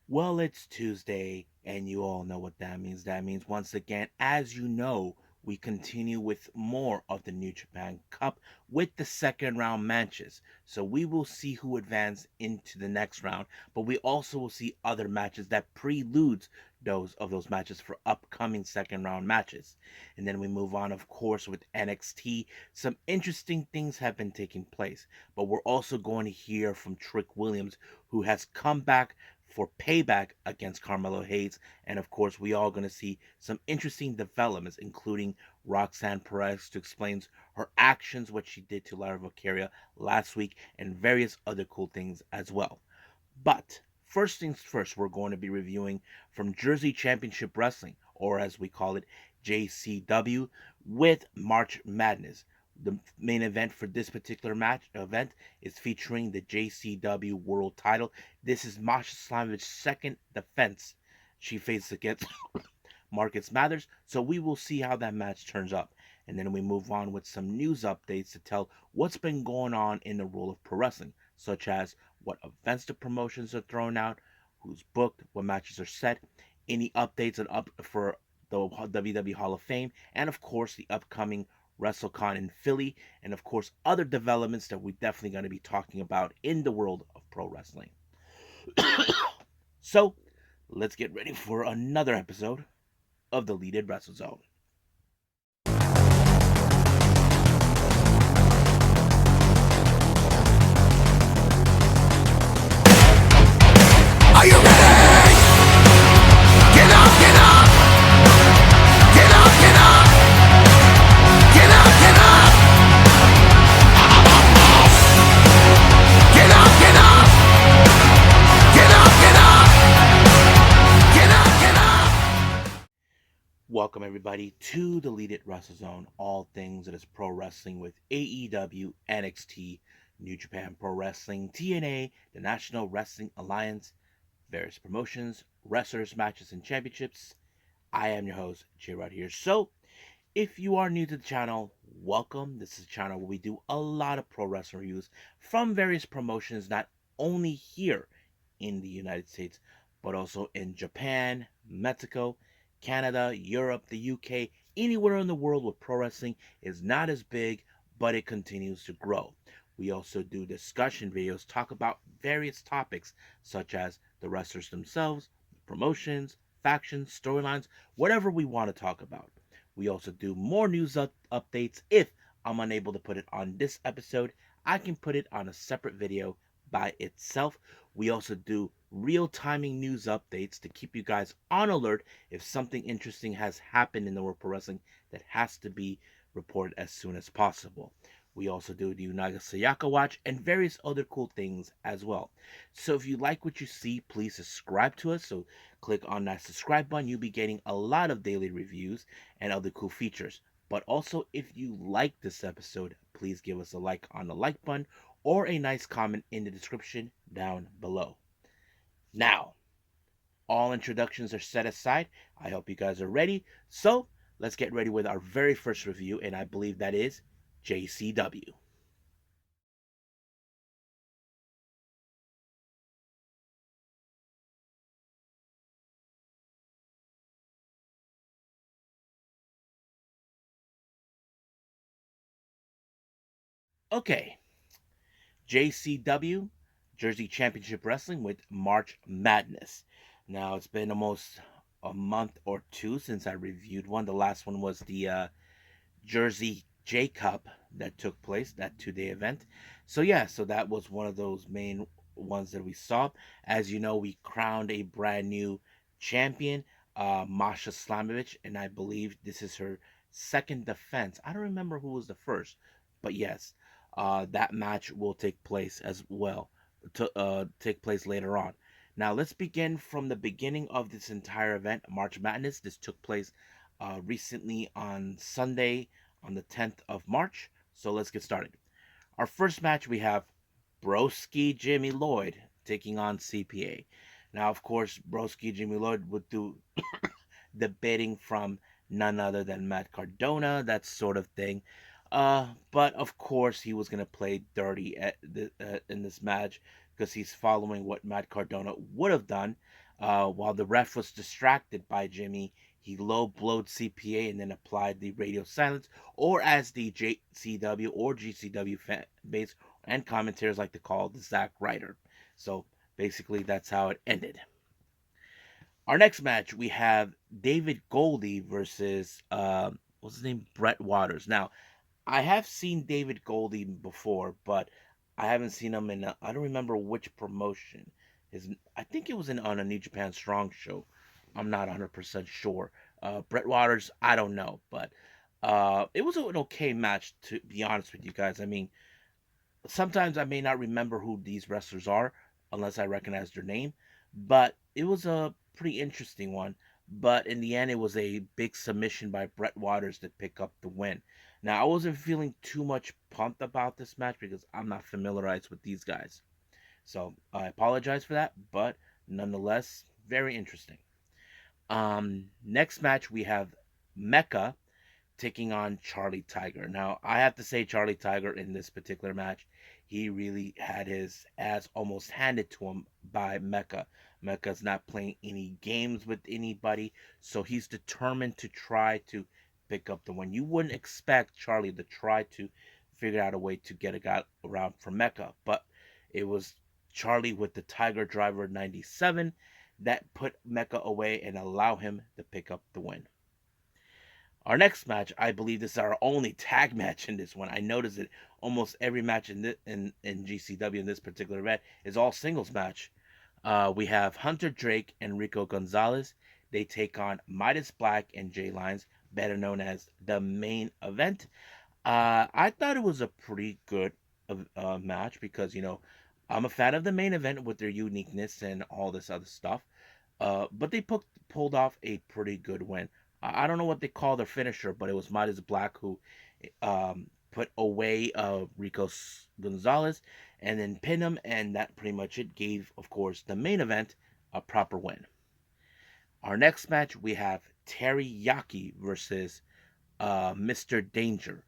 Well, it's Tuesday, and you all know what that means. That means, once again, as you know, we continue with more of the New Japan Cup with the second round matches. So we will see who advance into the next round, but we also will see other matches that preludes those matches for upcoming second round matches. And then we move on, of course, with NXT. Some interesting things have been taking place, but we're also going to hear from Trick Williams, who has come back for payback against Carmelo Hayes. And of course, we are going to see some interesting developments, including Roxanne Perez to explain her actions, what she did to Lara Vaquer last week, and various other cool things as well. But first things first, we're going to be reviewing from Jersey Championship Wrestling, or as we call it, JCW, with March Madnezz. The main event for this particular match event is featuring the JCW World title. This is Masha Slamovich's second defense she faced against Marcus Mathers. So we will see how that match turns up. And then we move on with some news updates to tell what's been going on in the world of pro wrestling, such as what events the promotions are thrown out, who's booked, what matches are set, any updates and up for the WWE Hall of Fame, and of course the upcoming WrestleCon in Philly, and of course other developments that we're definitely going to be talking about in the world of pro wrestling. So let's get ready for another episode of the Leaded Wrestle Zone. Are you ready? Get up, get up! Get up, get up! Get up, get up! Get up, get up! Get up, get up! Get up, get up! Welcome everybody to the Leaded Wrestle Zone, all things that is pro wrestling with AEW, NXT, New Japan Pro Wrestling, TNA, the National Wrestling Alliance, various promotions, wrestlers, matches, and championships. I am your host, J Rod here. So, if you are new to the channel, welcome. This is a channel where we do a lot of pro wrestling reviews from various promotions, not only here in the United States, but also in Japan, Mexico, Canada, Europe, the UK, anywhere in the world where pro wrestling is not as big, but it continues to grow. We also do discussion videos, talk about various topics such as the wrestlers themselves, promotions, factions, storylines, whatever we want to talk about. We also do more news updates. If I'm unable to put it on this episode, I can put it on a separate video by itself. We also do real timing news updates to keep you guys on alert if something interesting has happened in the world of pro wrestling that has to be reported as soon as possible. We also do the Unaga Sayaka Watch and various other cool things as well. So if you like what you see, please subscribe to us. So click on that subscribe button. You'll be getting a lot of daily reviews and other cool features. But also, if you like this episode, please give us a like on the like button or a nice comment in the description down below. Now, all introductions are set aside. I hope you guys are ready. So let's get ready with our very first review, and I believe that is JCW. Okay, JCW, Jersey Championship Wrestling with March Madnezz. Now, it's been almost a month or two since I reviewed one. The last one was the Jersey J Cup that took place, that 2 day event. So, yeah, so that was one of those main ones that we saw. As you know, we crowned a brand new champion, Masha Slamovich, and I believe this is her second defense. I don't remember who was the first, but yes, that match will take place as well, to take place later on. Now, let's begin from the beginning of this entire event, March Madness. This took place recently on Sunday, on the 10th of March. So let's get started. Our first match, we have Broski Jimmy Lloyd taking on CPA. Now, of course, Broski Jimmy Lloyd would do the bidding from none other than Matt Cardona, that sort of thing. But of course, he was going to play dirty in this match because he's following what Matt Cardona would have done. While the ref was distracted by Jimmy, he low blowed CPA and then applied the radio silence, or as the JCW or GCW fan base and commentators like to call the Zack Ryder. So basically, that's how it ended. Our next match, we have David Goldie versus what's his name, Brett Waters. Now, I have seen David Goldie before, but I haven't seen him in. I don't remember which promotion. I think it was on a New Japan Strong show. I'm not 100% sure. Brett Waters, I don't know, but it was an okay match, to be honest with you guys. I mean, sometimes I may not remember who these wrestlers are unless I recognize their name, but it was a pretty interesting one. But in the end, it was a big submission by Brett Waters to pick up the win. Now, I wasn't feeling too much pumped about this match because I'm not familiarized with these guys. So I apologize for that, but nonetheless, very interesting. Next match, we have Mecca taking on Charlie Tiger. Now, I have to say, Charlie Tiger in this particular match, he really had his ass almost handed to him by Mecca. Mecca's not playing any games with anybody, so he's determined to try to pick up the win. You wouldn't expect Charlie to try to figure out a way to get a guy around for Mecca, but it was Charlie with the Tiger Driver 97 that put Mecca away and allow him to pick up the win. Our next match, I believe this is our only tag match in this one. I noticed that almost every match in GCW in this particular event is all singles match. We have Hunter Drake and Rico Gonzalez. They take on Midas Black and Jay Lyons, better known as the main event. I thought it was a pretty good match because, I'm a fan of the main event with their uniqueness and all this other stuff. But they pulled off a pretty good win. I don't know what they call their finisher, but it was Midas Black who put away Rico Gonzalez and then pinned him, and that pretty much it gave, of course, the main event a proper win. Our next match, we have Teriyaki versus Mr. Danger.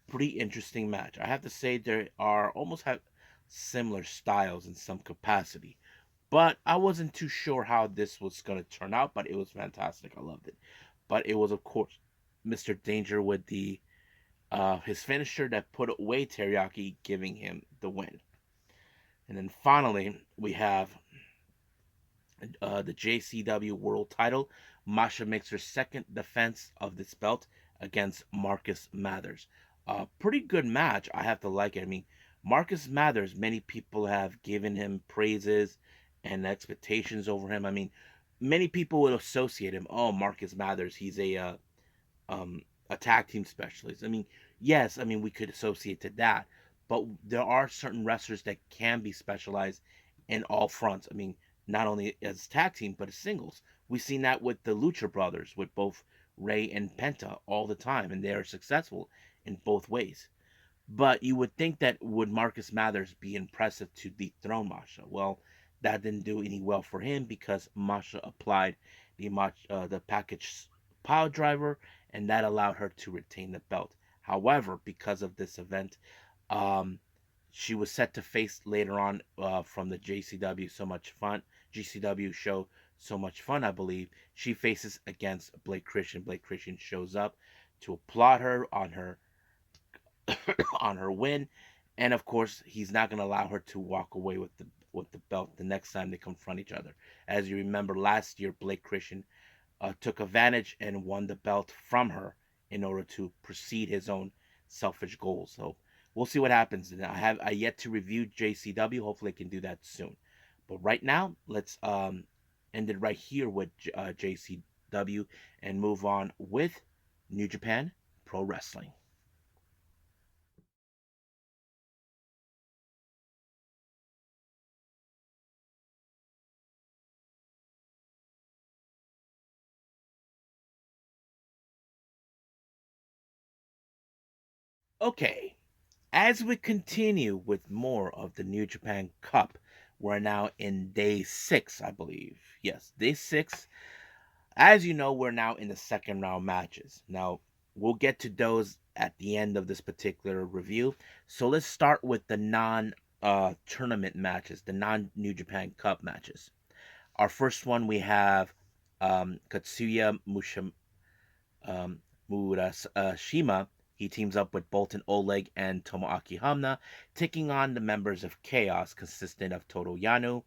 Pretty interesting match. I have to say they are almost have similar styles in some capacity. But I wasn't too sure how this was going to turn out, but it was fantastic. I loved it. But it was, of course, Mr. Danger with the his finisher that put away Teriyaki, giving him the win. And then finally, we have the JCW World title. Masha makes her second defense of this belt against Marcus Mathers. Pretty good match. I have to like it. I mean, Marcus Mathers, many people have given him praises and expectations over him. I mean, many people would associate him. Oh, Marcus Mathers, he's a tag team specialist. I mean, yes, I mean we could associate to that, but there are certain wrestlers that can be specialized in all fronts. I mean, not only as tag team but as singles. We've seen that with the Lucha Brothers, with both Ray and Penta all the time, and they are successful in both ways. But you would think that would Marcus Mathers be impressive to dethrone Masha? Well, that didn't do any well for him because Masha applied the package pile driver, and that allowed her to retain the belt. However, because of this event, um, she was set to face later on from the JCW So Much Fun GCW show So Much Fun, I believe. She faces against Blake Christian. Blake Christian shows up to applaud her on her on her win, and of course he's not going to allow her to walk away with the belt the next time they confront each other. As you remember, last year Blake Christian took advantage and won the belt from her in order to proceed his own selfish goals. So we'll see what happens. And I yet to review JCW. Hopefully, I can do that soon. But right now, let's end it right here with JCW and move on with New Japan Pro Wrestling. Okay, as we continue with more of the New Japan Cup, we're now in day 6, I believe. Yes, day 6. As you know, we're now in the second round matches. Now, we'll get to those at the end of this particular review. So let's start with the non tournament matches, the non New Japan Cup matches. Our first one, we have Katsuya um, Murashima. He teams up with Bolton Oleg and Tomoaki Hamna, taking on the members of Chaos, consisting of Toru Yano,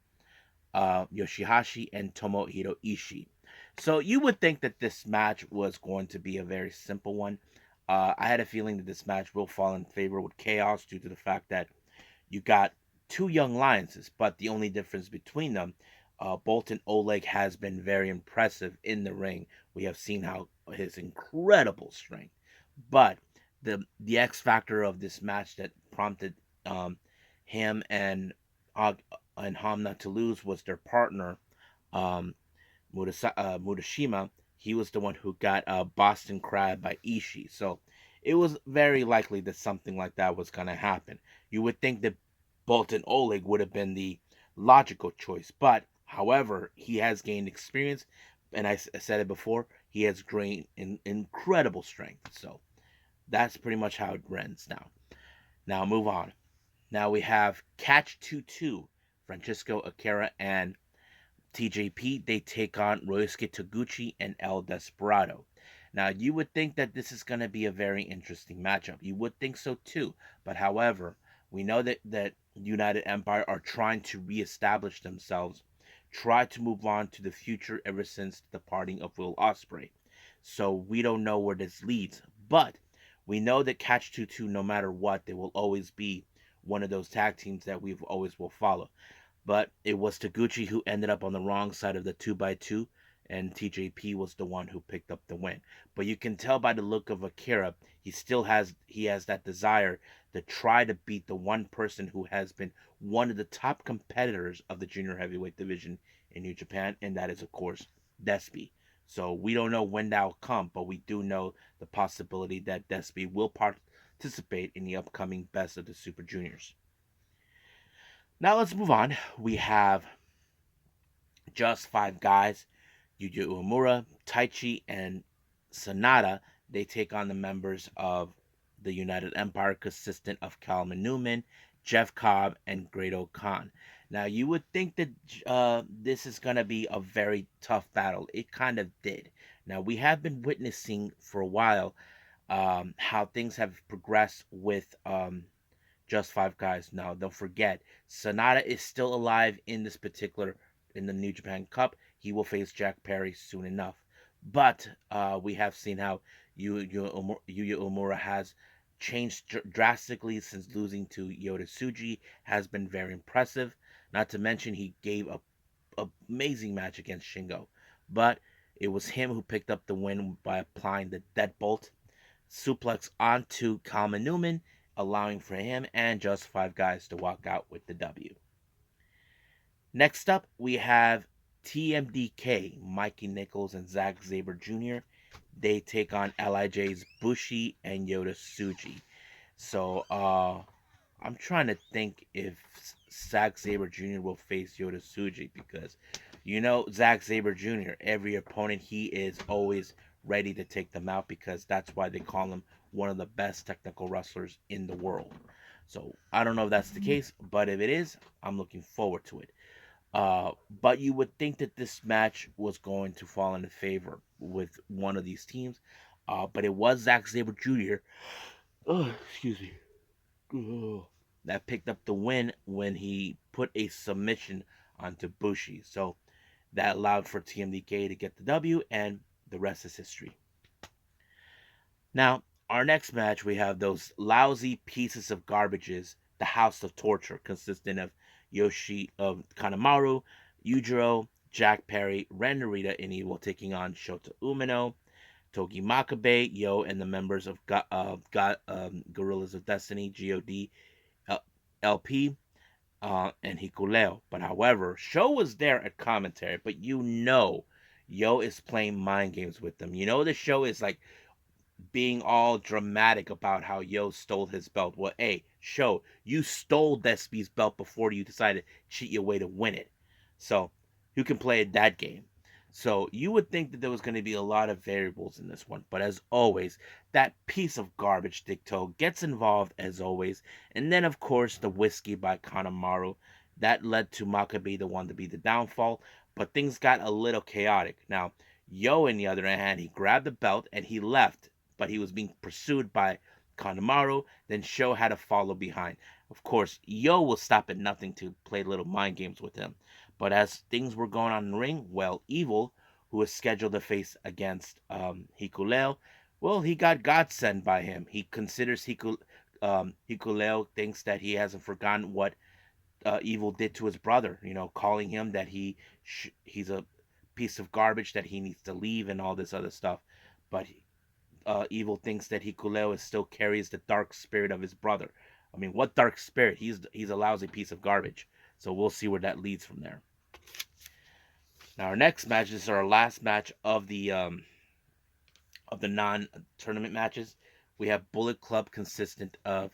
Yoshihashi, and Tomohiro Ishii. So you would think that this match was going to be a very simple one. I had a feeling that this match will fall in favor with Chaos due to the fact that you got two young lionesses, but the only difference between them, Bolton Oleg has been very impressive in the ring. We have seen how his incredible strength, but the X factor of this match that prompted um, him and Hamna to lose was their partner, um, Murashima. He was the one who got Boston Crab by Ishii. So it was very likely that something like that was going to happen. You would think that Bolton Oleg would have been the logical choice, but however, he has gained experience, and I said it before, he has gained incredible strength. So that's pretty much how it ends now. Now move on. Now we have Catch 2-2, Francisco Akira and TJP. They take on Ryosuke Taguchi and El Desperado. Now you would think that this is going to be a very interesting matchup. You would think so too. But however, we know that United Empire are trying to reestablish themselves, try to move on to the future ever since the parting of Will Ospreay. So we don't know where this leads. But we know that Catch 2-2, no matter what, they will always be one of those tag teams that we always will follow. But it was Taguchi who ended up on the wrong side of the 2x2, and TJP was the one who picked up the win. But you can tell by the look of Akira, he has that desire to try to beat the one person who has been one of the top competitors of the junior heavyweight division in New Japan, and that is of course Despy. So we don't know when that'll come, but we do know the possibility that Despy will participate in the upcoming Best of the Super Juniors. Now let's move on. We have just five guys: Yuya Uemura, Taichi, and Sanada. They take on the members of the United Empire, consistent of Calvin Newman, Jeff Cobb, and Great Khan. Now you would think that this is going to be a very tough battle. It kind of did. Now we have been witnessing for a while how things have progressed with just five guys. Now, don't forget, Sonata is still alive in this particular, in the New Japan Cup. He will face Jack Perry soon enough. But we have seen how Yuya Uemura has changed drastically since losing to Yota Tsuji. Has been very impressive. Not to mention, he gave a amazing match against Shingo. But it was him who picked up the win by applying the deadbolt suplex onto Kalman Newman, allowing for him and just five guys to walk out with the W. Next up, we have TMDK, Mikey Nichols and Zack Sabre Jr. They take on LIJ's Bushi and Yota Tsuji. So, I'm trying to think if Zack Sabre Jr. will face Yota Tsuji, because you know Zack Sabre Jr., every opponent, he is always ready to take them out, because that's why they call him one of the best technical wrestlers in the world. So I don't know if that's the case, but if it is, I'm looking forward to it. But you would think that this match was going to fall into favor with one of these teams. But it was Zack Sabre Jr. Oh, excuse me. That picked up the win when he put a submission onto Bushi. So that allowed for TMDK to get the W, and the rest is history. Now, our next match, we have those lousy pieces of garbages, the House of Torture, consisting of Kanemaru, Yujiro, Jack Perry, Ren Narita, and Evil taking on Shota Umino, Togi Makabe, Yo, and the members of Gorillas of Destiny, GOD, LP, and Hikuleo. But however, Sho was there at commentary, but you know Yo is playing mind games with them. You know the show is like being all dramatic about how Yo stole his belt. Well, hey, Sho, you stole Despy's belt before you decided to cheat your way to win it. So you can play that game. So you would think that there was going to be a lot of variables in this one. But as always, that piece of garbage, Dicto, gets involved as always. And then, of course, the whiskey by Kanemaru That led to Maka being the one to be the downfall, but things got a little chaotic. Now, Yo, on the other hand, he grabbed the belt and he left, but he was being pursued by Kanemaru. Then Sho had to follow behind. Of course, Yo will stop at nothing to play little mind games with him. But as things were going on in the ring, well, Evil, who was scheduled to face against Hikuleo, well, he got godsend by him. He considers Hikuleo thinks that he hasn't forgotten what Evil did to his brother. Calling him that he's a piece of garbage, that he needs to leave and all this other stuff. But Evil thinks that Hikuleo still carries the dark spirit of his brother. I mean, what dark spirit? He's a lousy piece of garbage. So we'll see where that leads from there. Now our next match, this is our last match of the non-tournament matches. We have Bullet Club consistent of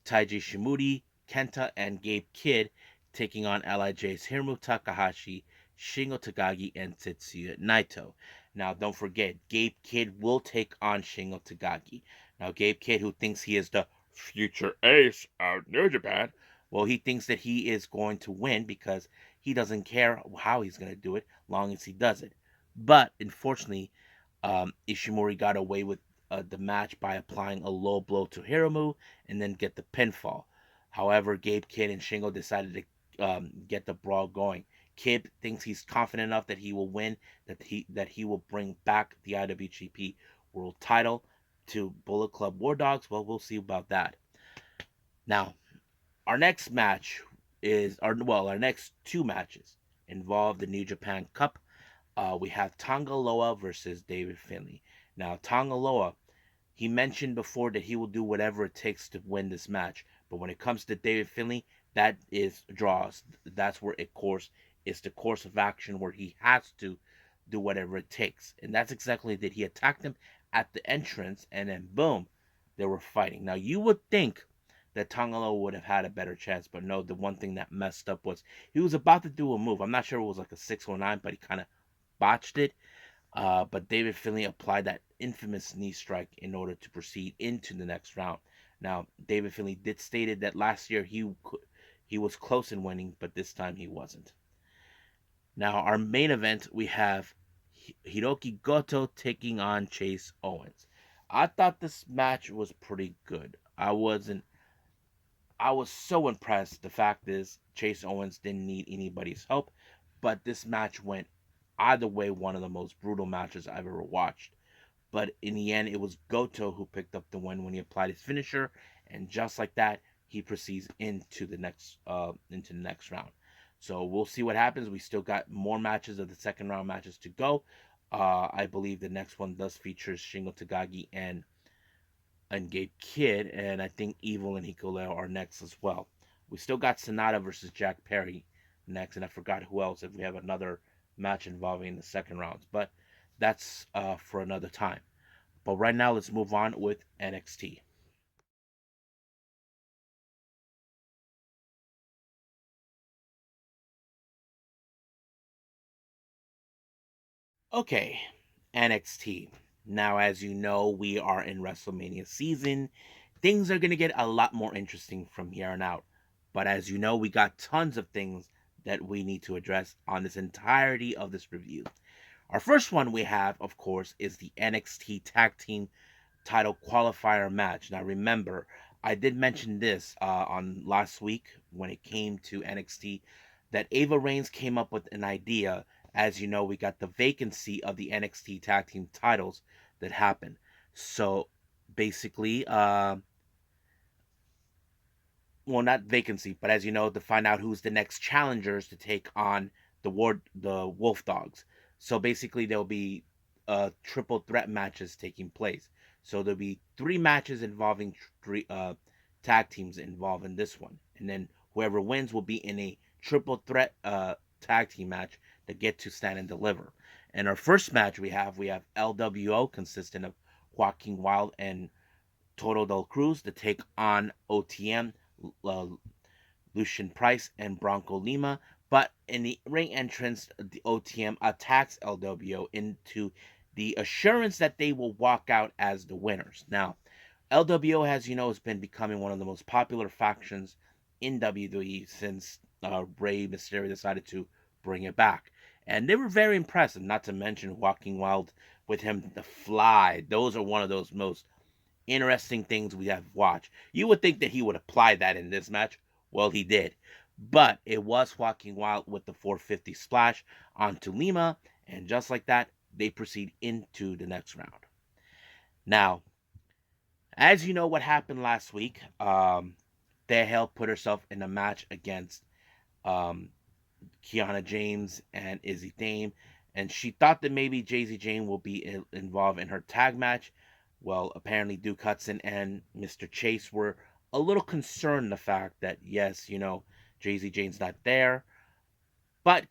Taiji Shimuri, Kenta, and Gabe Kidd taking on LIJ's Hiromu Takahashi, Shingo Takagi, and Tetsuya Naito. Now, don't forget, Gabe Kidd will take on Shingo Takagi. Now, Gabe Kidd, who thinks he is the future ace of New Japan, well, he thinks that he is going to win because he doesn't care how he's going to do it, long as he does it. But, unfortunately, Ishimori got away with the match by applying a low blow to Hiromu and then get the pinfall. However, Gabe Kidd and Shingo decided to get the brawl going. Kidd thinks he's confident enough that he will win, that he will bring back the IWGP World Title to Bullet Club War Dogs. Well, we'll see about that. Now, our next match our next two matches involve the New Japan Cup. We have Tonga Loa versus David Finlay. Now, Tonga Loa, he mentioned before that he will do whatever it takes to win this match. But when it comes to David Finlay, that is draws. That's where it's the course of action where he has to do whatever it takes. And that's exactly that. He attacked him at the entrance, and then boom, they were fighting. Now, you would think that Tonga Loa would have had a better chance, but no, the one thing that messed up was he was about to do a move. I'm not sure it was like a 609, but he kind of botched it. But David Finlay applied that infamous knee strike in order to proceed into the next round. Now, David Finlay did stated that last year he was close in winning, but this time he wasn't. Now, our main event, we have Hiroki Goto taking on Chase Owens. I thought this match was pretty good. I was so impressed. The fact is, Chase Owens didn't need anybody's help, but this match went either way one of the most brutal matches I've ever watched. But in the end, it was Goto who picked up the win when he applied his finisher, and just like that, he proceeds into the next round. So we'll see what happens. We still got more matches of the second round matches to go. I believe the next one does feature Shingo Takagi and Gabe Kidd, and I think Evil and Hikuleo are next as well. We still got Sonata versus Jack Perry next, and I forgot who else if we have another match involving the second rounds, but that's for another time. But right now, let's move on with NXT. Okay, NXT. Now, as you know, we are in WrestleMania season. Things are going to get a lot more interesting from here on out. But as you know, we got tons of things that we need to address on this entirety of this review. Our first one we have, of course, is the NXT Tag Team Title Qualifier match. Now, remember, I did mention this on last week when it came to NXT, that Ava Reigns came up with an idea. As you know, we got the vacancy of the NXT Tag Team titles that happened. So, basically, well, not vacancy, but as you know, to find out who's the next challengers to take on the Wolf Dogs. So basically, there'll be triple threat matches taking place. So there'll be 3 matches involving three tag teams involved in this one, and then whoever wins will be in a triple threat tag team match to get to Stand and Deliver. And our first match we have LWO consisting of Joaquin Wilde and Toro Del Cruz to take on OTM, Lucian Price and Bronco Lima. But in the ring entrance, the OTM attacks LWO into the assurance that they will walk out as the winners. Now, LWO, as you know, has been becoming one of the most popular factions in WWE since Rey Mysterio decided to bring it back. And they were very impressive, not to mention Walking Wild with him, the Fly. Those are one of those most interesting things we have watched. You would think that he would apply that in this match. Well, he did. But it was Walking Wild with the 450 splash onto Lima. And just like that, they proceed into the next round. Now, as you know what happened last week, Hale put herself in a match against um, Kiana James and Izzy Dame, and she thought that maybe JZ Jane will be involved in her tag match. Well, apparently Duke Hudson and Mr. Chase were a little concerned the fact that yes, JZ Jane's not there, but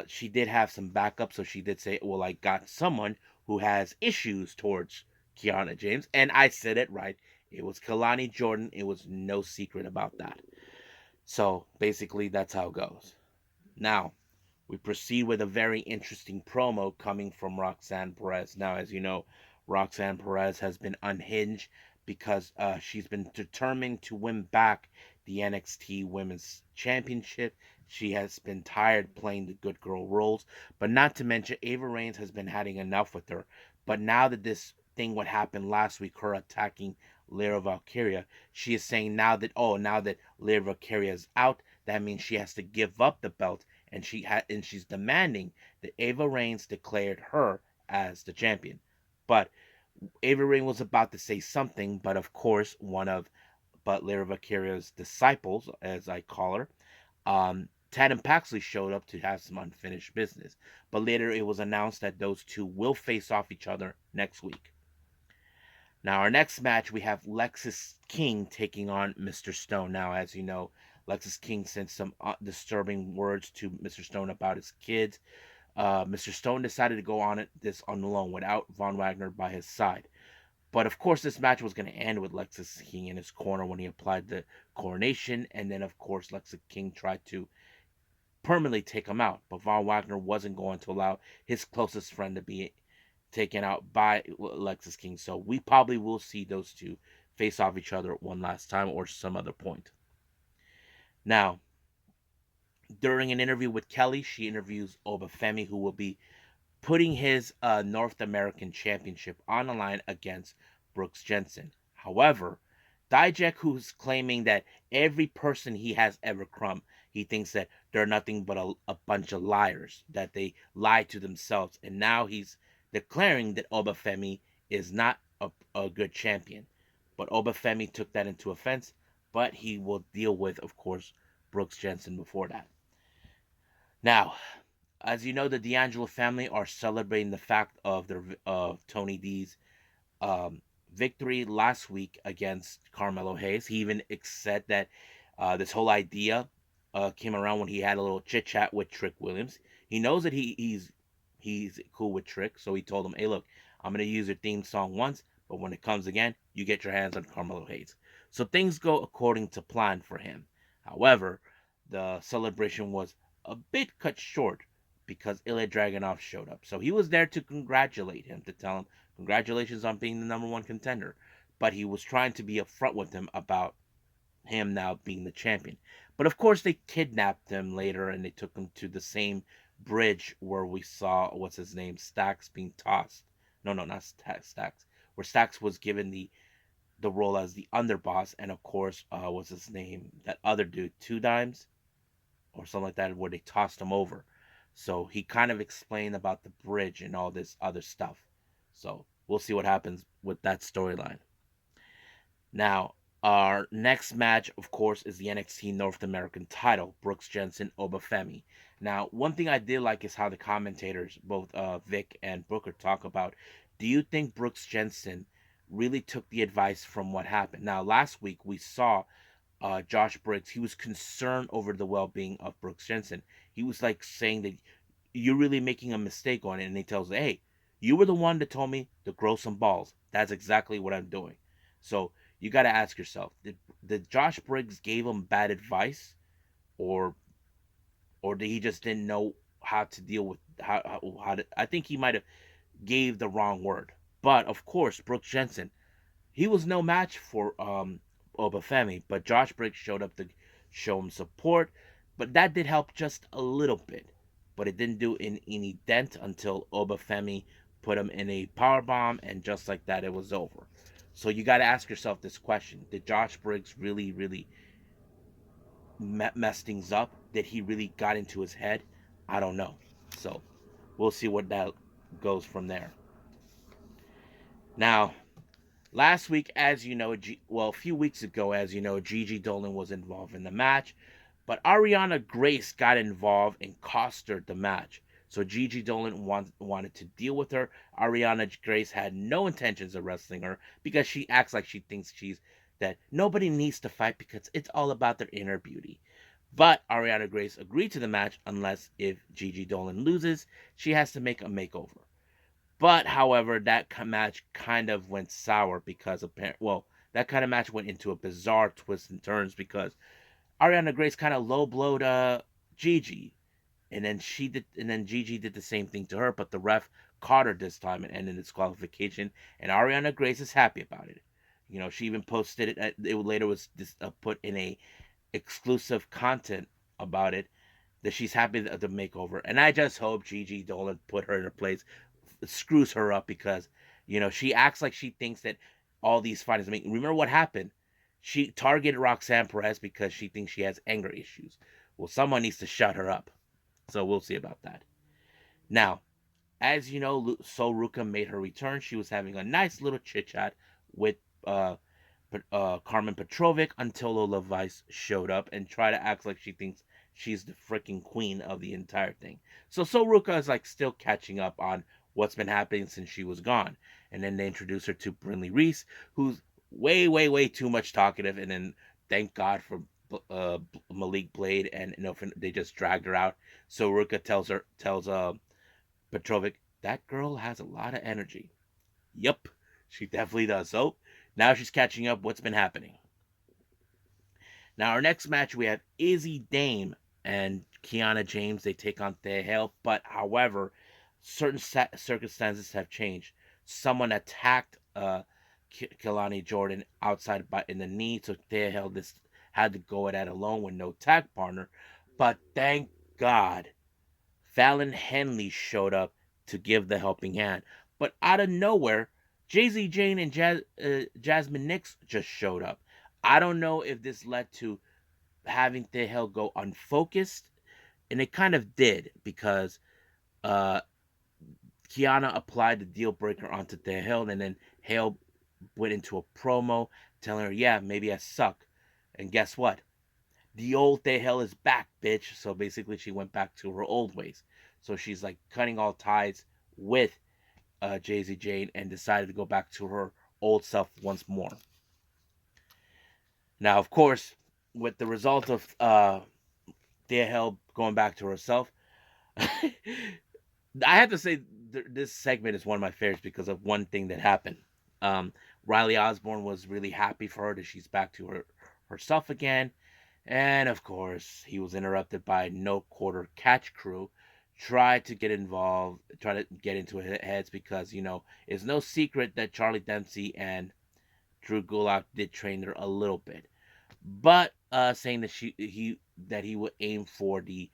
she did have some backup, so she did say, "Well, I got someone who has issues towards Kiana James," and I said it right. It was Kalani Jordan. It was no secret about that. So basically, that's how it goes. Now, we proceed with a very interesting promo coming from Roxanne Perez. Now, as you know, Roxanne Perez has been unhinged because she's been determined to win back the NXT Women's Championship. She has been tired playing the good girl roles, but not to mention Ava Reigns has been having enough with her. But now that this thing what happened last week, her attacking Lyra Valkyria, she is saying now that Lyra Valkyria is out, that means she has to give up the belt, and she's demanding that Ava Reigns declared her as the champion. But Ava Reigns was about to say something, but of course one of Lyra Valkyria's disciples, as I call her, Tatum Paxley showed up to have some unfinished business. But later it was announced that those two will face off each other next week. Now, our next match, we have Lexis King taking on Mr. Stone. Now, as you know, Lexis King sent some disturbing words to Mr. Stone about his kids. Mr. Stone decided to go on this on alone without Von Wagner by his side. But of course, this match was going to end with Lexis King in his corner when he applied the coronation. And then, of course, Lexis King tried to permanently take him out. But Von Wagner wasn't going to allow his closest friend to be taken out by Lexis King. So we probably will see those two face off each other one last time or some other point. Now, during an interview with Kelly, she interviews Obafemi, who will be putting his North American Championship on the line against Brooks Jensen. However, Dijak, who's claiming that every person he has ever crumbed, he thinks that they're nothing but a bunch of liars, that they lie to themselves, and now he's declaring that Obafemi is not a good champion. But Obafemi took that into offense, but he will deal with, of course, Brooks Jensen before that. Now, as you know, the D'Angelo family are celebrating the fact of Tony D's victory last week against Carmelo Hayes. He even said that this whole idea came around when he had a little chit chat with Trick Williams. He knows that he's cool with Trick, so he told him, "Hey, look, I'm gonna use your theme song once, but when it comes again, you get your hands on Carmelo Hayes." So things go according to plan for him. However, the celebration was a bit cut short because Ilya Dragunov showed up. So he was there to congratulate him, to tell him congratulations on being the number one contender. But he was trying to be upfront with him about him now being the champion. But of course, they kidnapped him later and they took him to the same bridge where we saw, what's his name, Stax being tossed. No, not Stax. Where Stax was given the role as the underboss, and of course, what's his name, that other dude, Two Dimes or something like that, where they tossed him over. So he kind of explained about the bridge and all this other stuff. So we'll see what happens with that storyline. Now, our next match, of course, is the NXT North American title, Brooks Jensen, Obafemi. Now, one thing I did like is how the commentators, both Vic and Booker, talk about, do you think Brooks Jensen really took the advice from what happened? Now, last week we saw Josh Briggs. He was concerned over the well-being of Brooks Jensen. He was like saying that you're really making a mistake on it, and he tells her, "Hey, you were the one that told me to grow some balls. That's exactly what I'm doing." So you got to ask yourself, did Josh Briggs gave him bad advice, or did he just didn't know how to deal with how to? I think he might have gave the wrong word. But of course, Brooks Jensen, he was no match for Obafemi, but Josh Briggs showed up to show him support. But that did help just a little bit. But it didn't do any dent until Obafemi put him in a power bomb, and just like that, it was over. So you got to ask yourself this question: did Josh Briggs really mess things up? Did he really got into his head? I don't know. So we'll see what that goes from there. Now, last week, as you know, a few weeks ago, as you know, Gigi Dolan was involved in the match, but Ariana Grace got involved and cost her the match. So Gigi Dolan wanted to deal with her. Ariana Grace had no intentions of wrestling her because she acts like she thinks that nobody needs to fight because it's all about their inner beauty. But Ariana Grace agreed to the match unless if Gigi Dolan loses, she has to make a makeover. But however, that match kind of went sour because that kind of match went into a bizarre twist and turns because Ariana Grace kind of low blowed Gigi, and then Gigi did the same thing to her, but the ref caught her this time and ended disqualification, and Ariana Grace is happy about it. You know, she even posted it. It later was put in a exclusive content about it that she's happy to make over, and I just hope Gigi Dolan put her in her place, screws her up because she acts like she thinks that all these fighters. I mean, remember what happened? She targeted Roxanne Perez because she thinks she has anger issues. Well, someone needs to shut her up. So we'll see about that. Now, as you know, Ruka made her return. She was having a nice little chit chat with Carmen Petrovic until Lola Vice showed up and tried to act like she thinks she's the freaking queen of the entire thing. So Ruka is like still catching up on what's been happening since she was gone. And then they introduce her to Brinley Reese, who's way too much talkative. And then thank God for Malik Blade, and they just dragged her out. So Ruka tells Petrovic, that girl has a lot of energy. Yep, she definitely does. So now she's catching up what's been happening. Now our next match, we have Izzy Dame and Kiana James. They take on Thea Hale, but however, certain circumstances have changed. Someone attacked Kelani Jordan outside in the knee, so Thea Hale had to go at it alone with no tag partner. But thank God, Fallon Henley showed up to give the helping hand. But out of nowhere, Jay-Z Jane and Jasmine Nix just showed up. I don't know if this led to having Thea Hale go unfocused, and it kind of did because Kiana applied the deal breaker onto Thea Hale, and then Hale went into a promo telling her, yeah, maybe I suck. And guess what? The old Thea Hale is back, bitch. So basically she went back to her old ways. So she's like cutting all ties with Jay-Z Jane and decided to go back to her old self once more. Now, of course, with the result of Thea Hale going back to herself, I have to say this segment is one of my favorites because of one thing that happened. Riley Osborne was really happy for her that she's back to herself again. And of course, he was interrupted by No Quarter Catch Crew. Tried to get involved, try to get into heads because, it's no secret that Charlie Dempsey and Drew Gulak did train her a little bit. But saying that he would aim for the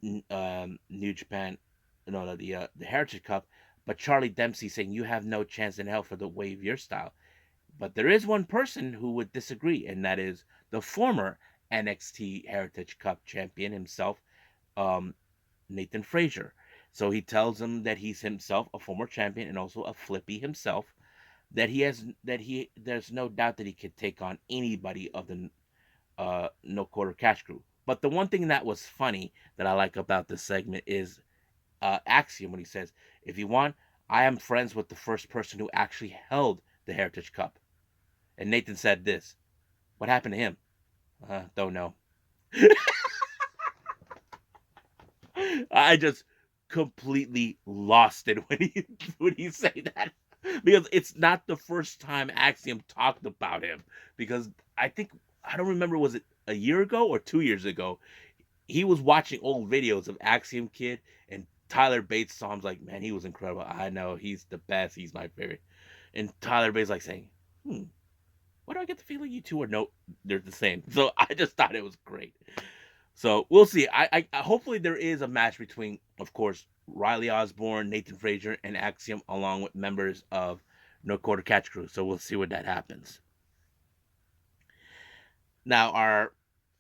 New Japan, the Heritage Cup. But Charlie Dempsey saying you have no chance in hell for the way of your style. But there is one person who would disagree, and that is the former NXT Heritage Cup champion himself, Nathan Frazier. So he tells him that he's himself a former champion and also a flippy himself. There's no doubt that he could take on anybody of the No Quarter Cash Crew. But the one thing that was funny that I like about this segment is Axiom when he says, if you want, I am friends with the first person who actually held the Heritage Cup. And Nathan said this. What happened to him? Don't know. I just completely lost it when he said that. Because it's not the first time Axiom talked about him. Because I don't remember, was it a year ago or 2 years ago? He was watching old videos of Axiom Kid, and Tyler Bates saw him, like, man, he was incredible. I know, he's the best. He's my favorite. And Tyler Bates like saying, why do I get the feeling you two they're the same? So I just thought it was great. So we'll see. I hopefully there is a match between, of course, Riley Osborne, Nathan Frazier, and Axiom, along with members of No Quarter Catch Crew. So we'll see what that happens. Now, our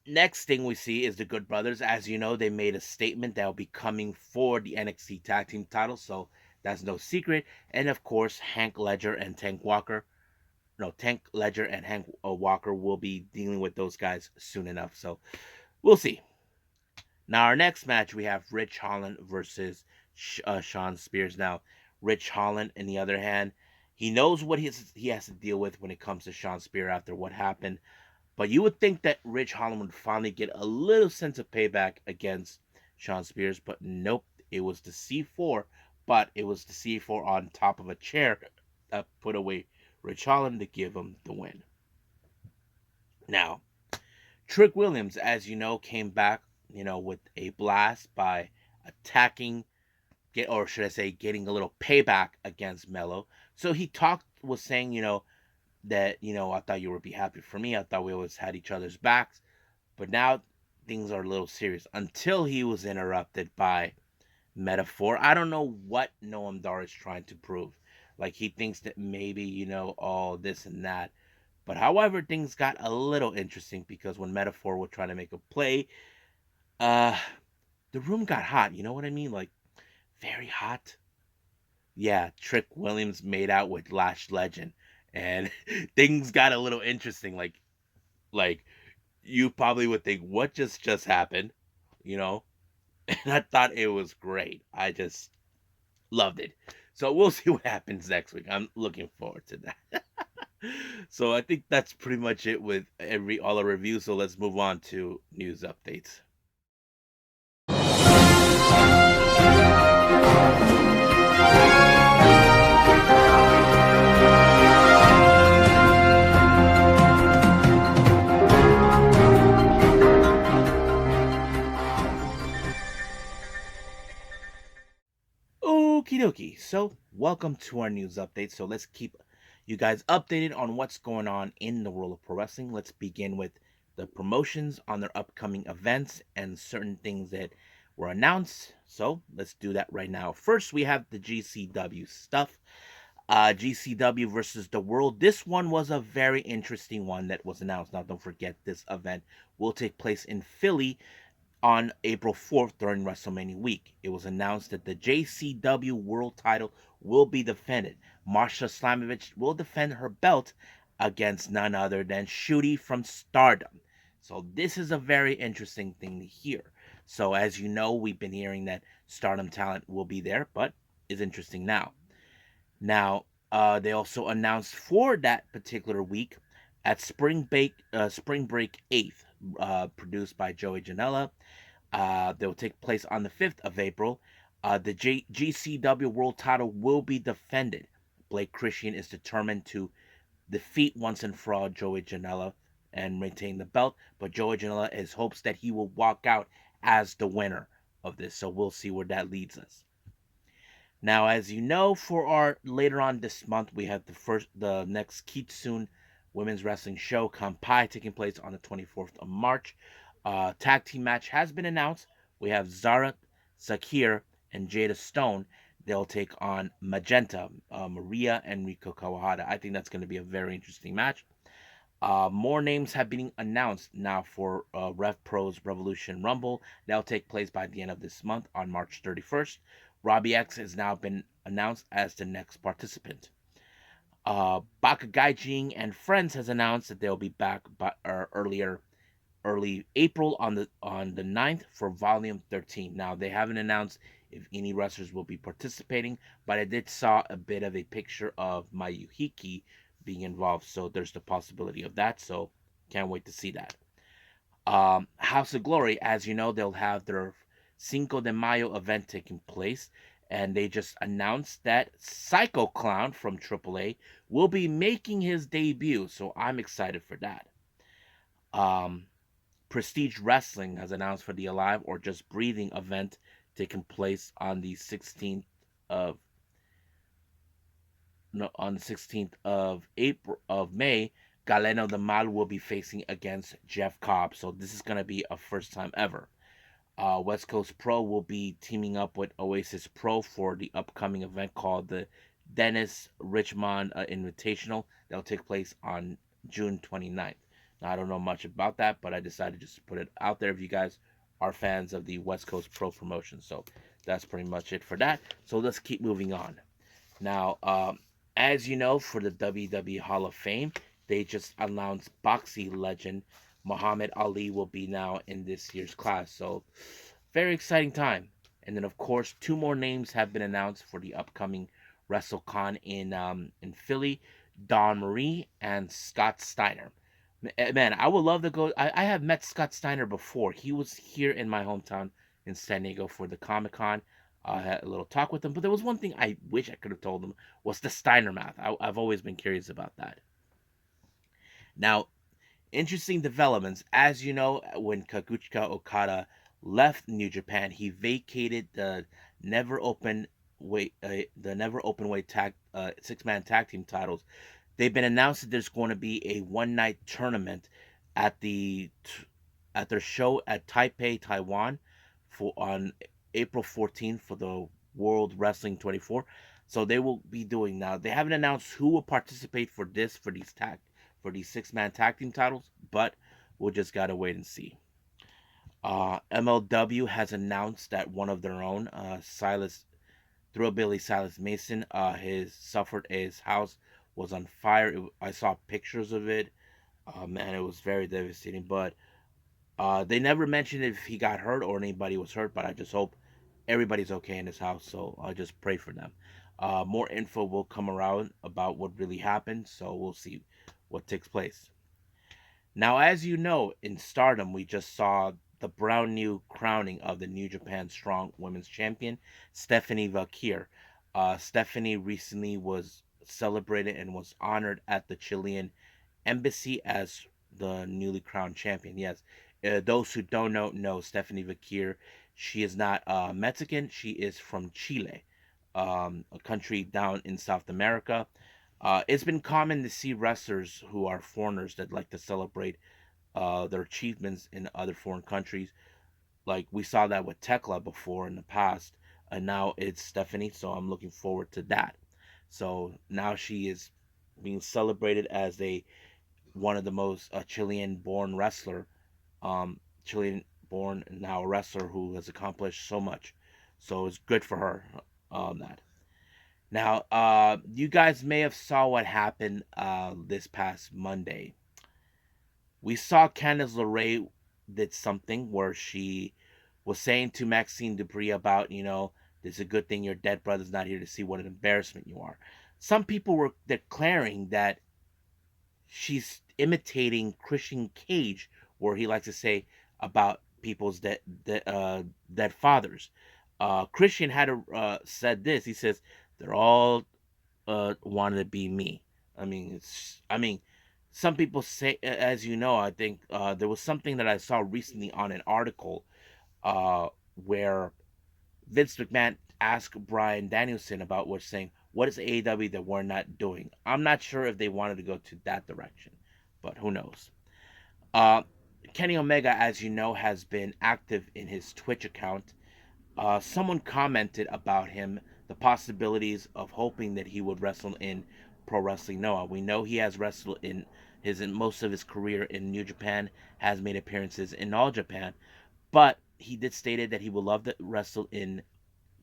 next thing we see is the Good Brothers. As you know, they made a statement that will be coming for the NXT Tag Team title, so that's no secret. And of course, Hank Ledger and Tank Walker. No, Tank Ledger and Hank Walker will be dealing with those guys soon enough. So we'll see. Now, our next match, we have Rich Holland versus Shawn Spears. Now, Rich Holland, on the other hand, he knows what he has to deal with when it comes to Shawn Spears after what happened. But you would think that Rich Holland would finally get a little sense of payback against Shawn Spears, but nope, it was the C4, but it was the C4 on top of a chair that put away Rich Holland to give him the win. Now, Trick Williams, as you know, came back, with a blast by attacking, or should I say, getting a little payback against Mello. So he was saying, that, I thought you would be happy for me. I thought we always had each other's backs. But now things are a little serious until he was interrupted by Metaphor. I don't know what Noam Dar is trying to prove. Like, he thinks that maybe, all this and that. But however, things got a little interesting because when Metaphor was trying to make a play, the room got hot. You know what I mean? Like, very hot. Yeah, Trick Williams made out with Lash Legend. And things got a little interesting. Like you probably would think, what just happened? And I thought it was great. I just loved it. So we'll see what happens next week. I'm looking forward to that. So I think that's pretty much it with all the reviews. So let's move on to news updates. Okie dokie. So, welcome to our news update. So, let's keep you guys updated on what's going on in the world of pro wrestling. Let's begin with the promotions on their upcoming events and certain things that were announced. So, let's do that right now. First, we have the GCW stuff. GCW versus the World. This one was a very interesting one that was announced. Now, don't forget, this event will take place in Philly on April 4th during WrestleMania week. It was announced that the JCW World title will be defended. Marsha Slamovich will defend her belt against none other than Shooty from Stardom. So this is a very interesting thing to hear. So as you know, we've been hearing that Stardom talent will be there, but it's interesting now. Now, they also announced for that particular week at Spring Break 8th, produced by Joey Janela. They will take place on the 5th of April. The GCW World title will be defended. Blake Christian is determined to defeat once and for all Joey Janela and maintain the belt, but Joey Janela has hopes that he will walk out as the winner of this, so we'll see where that leads us. Now, as you know, for our later on this month, we have the next Kitsune Women's Wrestling Show, Kampai, taking place on the 24th of March. Tag team match has been announced. We have Zara Sakir and Jada Stone. They'll take on Magenta, Maria, and Riko Kawahara. I think that's going to be a very interesting match. More names have been announced now for RevPro's Revolution Rumble. That'll take place by the end of this month on March 31st. Robbie X has now been announced as the next participant. Baka Gaijin and Friends has announced that they'll be back early April on the 9th for Volume 13. Now, they haven't announced if any wrestlers will be participating, but I did saw a bit of a picture of Mayuhiki being involved, so there's the possibility of that, so can't wait to see that. House of Glory, as you know, they'll have their Cinco de Mayo event taking place, and they just announced that Psycho Clown from AAA will be making his debut, so I'm excited for that. Prestige Wrestling has announced for the Alive or Just Breathing event taking place on the 16th of May. Galeno the Mal will be facing against Jeff Cobb, so this is going to be a first time ever. West Coast Pro will be teaming up with Oasis Pro for the upcoming event called the Dennis Richmond Invitational. That'll take place on June 29th. Now, I don't know much about that, but I decided just to put it out there if you guys are fans of the West Coast Pro promotion. So that's pretty much it for that. So let's keep moving on. Now, as you know, for the WWE Hall of Fame, they just announced boxing legend Muhammad Ali will be now in this year's class. So, very exciting time. And then, of course, two more names have been announced for the upcoming WrestleCon in Philly: Don Marie and Scott Steiner. Man, I would love to go. I have met Scott Steiner before. He was here in my hometown in San Diego for the Comic Con. I had a little talk with him, but there was one thing I wish I could have told him was the Steiner math. I've always been curious about that. Now, interesting developments. As you know, when Kazuchika Okada left New Japan, he vacated the Never Openweight tag 6-man tag team titles. They've been announced that there's going to be a one-night tournament at at their show at Taipei, Taiwan, for on April 14th for the World Wrestling 24. So they will be doing now. They haven't announced who will participate for these 6-man tag team titles, but we'll just gotta wait and see. MLW has announced that one of their own, Silan Mason, his house was on fire. I saw pictures of it. Man, it was very devastating. But they never mentioned if he got hurt or anybody was hurt. But I just hope everybody's okay in his house. So I just pray for them. More info will come around about what really happened. So we'll see what takes place. Now, as you know, in Stardom, we just saw the brand new crowning of the New Japan Strong Women's Champion, Stephanie Vaquer. Stephanie recently was celebrated and was honored at the Chilean embassy as the newly crowned champion. Yes, those who don't know Stephanie Vaquer. She is not Mexican. She is from Chile, a country down in South America. It's been common to see wrestlers who are foreigners that like to celebrate their achievements in other foreign countries. Like we saw that with Tekla before in the past, and now it's Stephanie. So I'm looking forward to that. So now she is being celebrated as a one of the most Chilean-born wrestler, Chilean-born now wrestler who has accomplished so much. So it's good for her on that. Now, you guys may have saw what happened this past Monday. We saw Candice LaRae did something where she was saying to Maxine Dupri about, it's a good thing your dead brother's not here to see what an embarrassment you are. Some people were declaring that she's imitating Christian Cage, where he likes to say about people's dead fathers. Christian had said this. He says they're all wanted to be me. Some people say, as you know, I think there was something that I saw recently on an article where Vince McMahon asked Bryan Danielson about what's saying, what is AEW that we're not doing? I'm not sure if they wanted to go to that direction, but who knows? Kenny Omega, as you know, has been active in his Twitch account. Someone commented about him, the possibilities of hoping that he would wrestle in Pro Wrestling Noah. We know he has wrestled in most of his career in New Japan, has made appearances in All Japan, but he did stated that he would love to wrestle in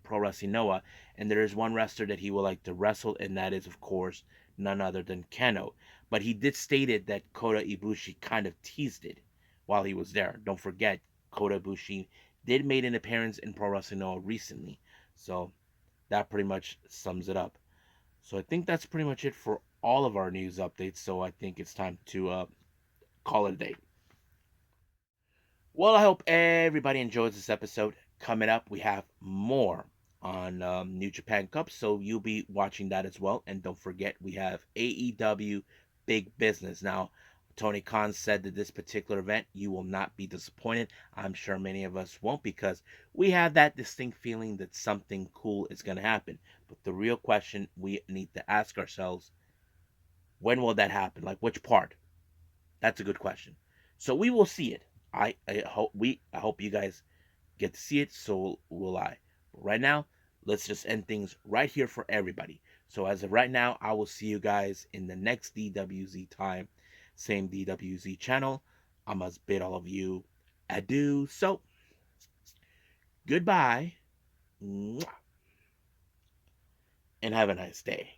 Pro Wrestling Noah, and there is one wrestler that he would like to wrestle, and that is, of course, none other than Keno. But he did stated that Kota Ibushi kind of teased it while he was there. Don't forget, Kota Ibushi did make an appearance in Pro Wrestling Noah recently, so that pretty much sums it up. So I think that's pretty much it for all of our news updates. So I think it's time to call it a day. Well, I hope everybody enjoys this episode. Coming up, we have more on New Japan Cup, so you'll be watching that as well. And don't forget, we have AEW Big Business. Now, Tony Khan said that this particular event, you will not be disappointed. I'm sure many of us won't, because we have that distinct feeling that something cool is going to happen. But the real question we need to ask ourselves, when will that happen? Like, which part? That's a good question. So we will see it. I hope you guys get to see it, so will I. But right now, let's just end things right here for everybody. So as of right now, I will see you guys in the next DWZ time, same DWZ channel. I must bid all of you adieu. So, goodbye, and have a nice day.